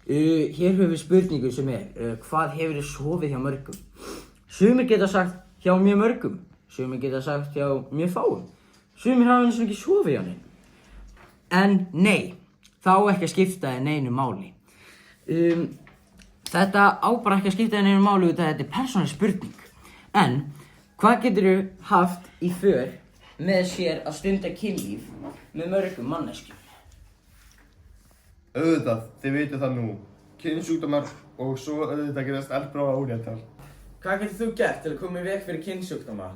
Hér höfum við spurningu sem hvað hefur þið sofið hjá mörgum? Sumir geta sagt hjá mjög mörgum, sumir geta sagt hjá mjög fáum, sumir hafa eins og ekki sofið hjá neinum. En nei, það á ekki að skipta þér neinu máli. Þetta á bara ekki að skipta þér neinu máli út af þetta persónuleg spurning. En hvað geturðu haft í för með sér að stunda kynlíf með mörgum manneskjum? Auðvitað, þið vitið það nú. Kynsjúkdómar og svo auðvitað gerast eldbráða óréttar. Hvað getur þú gert til að koma í veg fyrir kynsjúkdóma?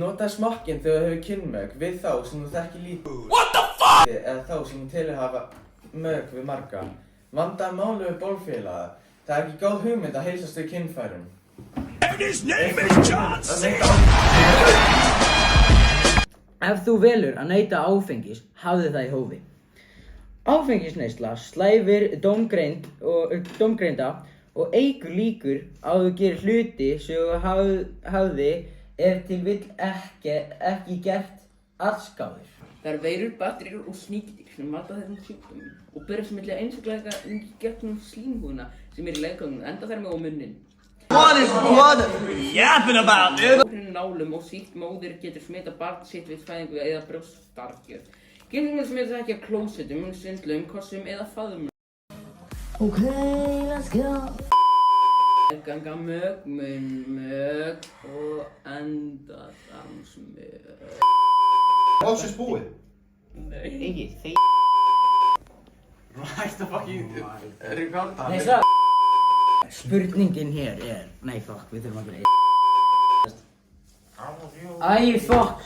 Nota smokkinn þegar þú hefur kynmök við þá sem þú þekkir lítið. What the fuck? Eða þá sem þú telur hafa mök við marga. Vandaðu máli við bólfélaga. Það er ekki góð hugmynd að heilsast við kynfærum. And his name is John C. Ef þú velur að neyta áfengis, hafðu það í hófi. Áfengisneysla slævir dómgreinda og eykur líkur á að þú gerir hluti sem þú hafði ef til vill ekki gert allsgáðir. Það eru veirur, bakteríur og sníkjudýr sem valda þessum sjúkdómum og berast milli einstaklega í gegnum slímhúðina sem í leggöngum, endaþarmi og munnin. What yapping about, dude? Nálum og sýkt móðir getur smitað barn sitt við fæðingu eða brjóstargjöf. Getur smitað ekki af klósettum, svindlum, kossum eða faðmum. Okay, let's go. Ganga mög, munnmög og endaþarmsmög. Loksins búið. Nei. Ekki, þeir... Hægt að fucking rekorda. Nei, svo... Spurningin hér nei, fuck, við þurfum að gera... Æ, fuck!